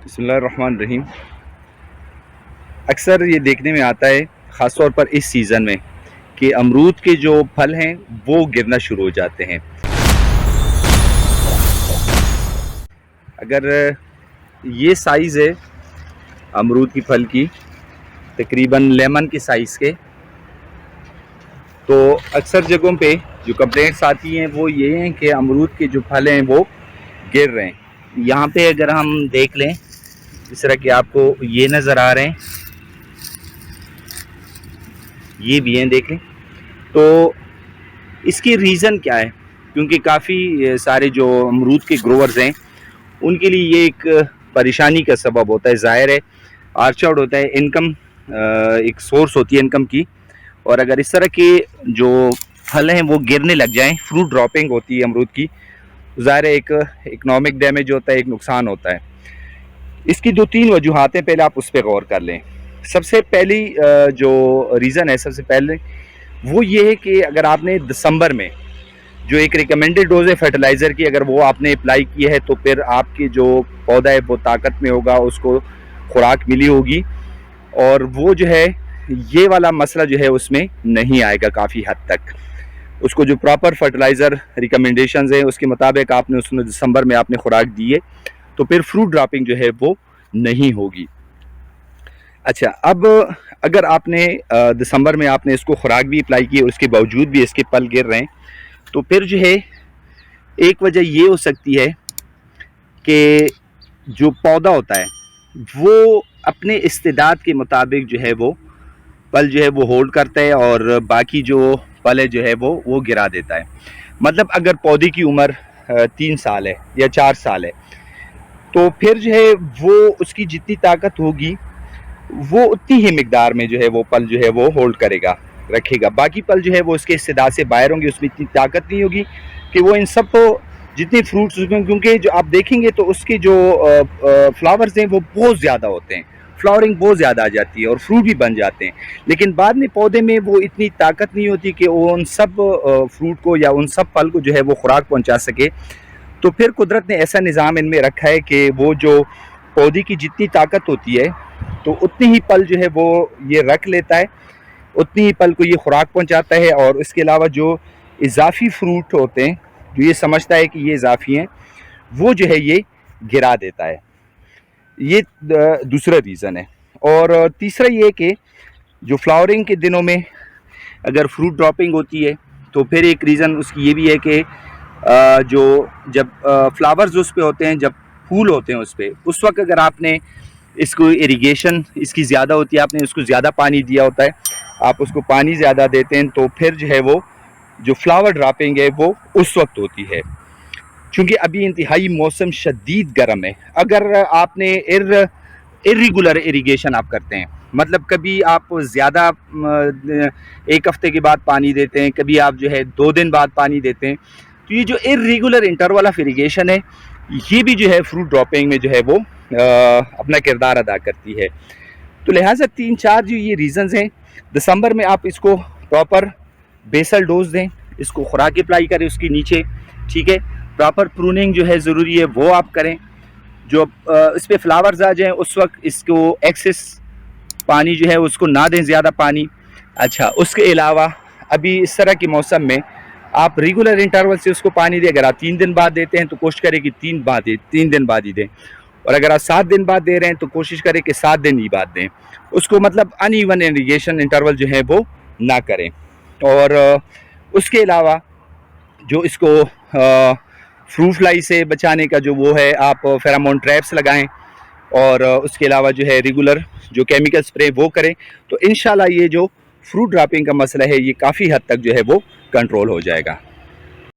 بسم اللہ الرحمن الرحیم۔ اکثر یہ دیکھنے میں آتا ہے خاص طور پر اس سیزن میں کہ امرود کے جو پھل ہیں وہ گرنا شروع ہو جاتے ہیں۔ اگر یہ سائز ہے امرود کی پھل کی تقریباً لیمن کے سائز کے، تو اکثر جگہوں پہ جو کمپلینٹس آتی ہیں وہ یہ ہیں کہ امرود کے جو پھل ہیں وہ گر رہے ہیں۔ یہاں پہ اگر ہم دیکھ لیں اس طرح کہ آپ کو یہ نظر آ رہے ہیں، یہ بھی ہیں دیکھ لیں، تو اس کی ریزن کیا ہے؟ کیونکہ کافی سارے جو امرود کے گروورز ہیں ان کے لیے یہ ایک پریشانی کا سبب ہوتا ہے۔ ظاہر ہے آرچارڈ ہوتا ہے، انکم ایک سورس ہوتی ہے انکم کی، اور اگر اس طرح کے جو پھل ہیں وہ گرنے لگ جائیں، فروٹ ڈراپنگ ہوتی ہے امرود کی، ظاہر ہے ایک اکنامک ڈیمیج ہوتا ہے، ایک نقصان ہوتا ہے۔ اس کی 2-3 وجوہات ہیں، پہلے آپ اس پہ غور کر لیں۔ سب سے پہلی جو ریزن ہے، سب سے پہلے وہ یہ ہے کہ اگر آپ نے دسمبر میں جو ایک ریکمینڈڈ ڈوز ہے فرٹیلائزر کی، اگر وہ آپ نے اپلائی کی ہے تو پھر آپ کی جو پودا ہے وہ طاقت میں ہوگا، اس کو خوراک ملی ہوگی، اور وہ جو ہے یہ والا مسئلہ جو ہے اس میں نہیں آئے گا کافی حد تک۔ اس کو جو پراپر فرٹیلائزر ریکمنڈیشنز ہیں اس کے مطابق آپ نے اس میں دسمبر میں آپ نے خوراک دی ہے تو پھر فروٹ ڈراپنگ جو ہے وہ نہیں ہوگی۔ اچھا، اب اگر آپ نے دسمبر میں آپ نے اس کو خوراک بھی اپلائی کی اور اس کے باوجود بھی اس کے پھل گر رہے ہیں، تو پھر جو ہے ایک وجہ یہ ہو سکتی ہے کہ جو پودا ہوتا ہے وہ اپنے استعداد کے مطابق جو ہے وہ پھل جو ہے وہ ہولڈ کرتا ہے اور باقی جو پھل ہے جو ہے وہ گرا دیتا ہے۔ مطلب اگر پودے کی عمر 3 سال ہے یا 4 سال ہے تو پھر جو ہے وہ اس کی جتنی طاقت ہوگی وہ اتنی ہی مقدار میں جو ہے وہ پھل جو ہے وہ ہولڈ کرے گا، رکھے گا۔ باقی پھل جو ہے وہ اس کے استعداد سے باہر ہوں گے، اس میں اتنی طاقت نہیں ہوگی کہ وہ ان سب کو جتنے فروٹس، کیونکہ جو آپ دیکھیں گے تو اس کے جو فلاورز ہیں وہ بہت زیادہ ہوتے ہیں، فلاورنگ بہت زیادہ آ جاتی ہے اور فروٹ بھی بن جاتے ہیں، لیکن بعد میں پودے میں وہ اتنی طاقت نہیں ہوتی کہ وہ ان سب فروٹ کو یا ان سب پھل کو جو ہے وہ خوراک پہنچا سکے۔ تو پھر قدرت نے ایسا نظام ان میں رکھا ہے کہ وہ جو پودے کی جتنی طاقت ہوتی ہے تو اتنی ہی پھل جو ہے وہ یہ رکھ لیتا ہے، اتنی ہی پھل کو یہ خوراک پہنچاتا ہے، اور اس کے علاوہ جو اضافی فروٹ ہوتے ہیں جو یہ سمجھتا ہے کہ یہ اضافی ہیں وہ جو ہے یہ گرا دیتا ہے۔ یہ دوسرا ریزن ہے۔ اور تیسرا یہ کہ جو فلاورنگ کے دنوں میں اگر فروٹ ڈراپنگ ہوتی ہے تو پھر ایک ریزن اس کی یہ بھی ہے کہ جو جب فلاورز اس پہ ہوتے ہیں، جب پھول ہوتے ہیں اس پہ، اس وقت اگر آپ نے اس کو اریگیشن اس کی زیادہ ہوتی ہے، آپ نے اس کو زیادہ پانی دیا ہوتا ہے، آپ اس کو پانی زیادہ دیتے ہیں، تو پھر جو ہے وہ جو فلاور ڈراپنگ ہے وہ اس وقت ہوتی ہے۔ چونکہ ابھی انتہائی موسم شدید گرم ہے، اگر آپ نے irregular اریگیشن آپ کرتے ہیں، مطلب کبھی آپ زیادہ 1 ہفتے کے بعد پانی دیتے ہیں، کبھی آپ جو ہے 2 دن بعد پانی دیتے ہیں، تو یہ جو irregular انٹرول آف اریگیشن ہے یہ بھی جو ہے فروٹ ڈراپنگ میں جو ہے وہ اپنا کردار ادا کرتی ہے۔ تو لہٰذا 3-4 جو یہ ریزنز ہیں، دسمبر میں آپ اس کو پراپر بیسل ڈوز دیں، اس کو خوراک اپلائی کریں اس کے نیچے، ٹھیک ہے، پراپر پروننگ جو ہے ضروری ہے وہ آپ کریں، جو اس پہ فلاورز آ جائیں اس وقت اس کو ایکسس پانی جو ہے اس کو نہ دیں، زیادہ پانی۔ اچھا، اس کے علاوہ ابھی اس طرح کے موسم میں آپ ریگولر انٹرول سے اس کو پانی دیں۔ اگر آپ 3 دن بعد دیتے ہیں تو کوشش کریں کہ 3 دن بعد ہی دیں، اور اگر آپ 7 دن بعد دے رہے ہیں تو کوشش کریں کہ 7 دن ہی بعد دیں۔ اس کو مطلب ان ایون اریگیشن انٹرول جو ہے وہ نہ کریں۔ اور اس کے علاوہ جو اس کو فروٹ فلائی سے بچانے کا جو وہ ہے، آپ فیرامون ٹریپس لگائیں، اور اس کے علاوہ جو ہے ریگولر جو کیمیکل سپرے وہ کریں، تو انشاءاللہ یہ جو فروٹ ڈراپنگ کا مسئلہ ہے یہ کافی حد تک جو ہے وہ کنٹرول ہو جائے گا۔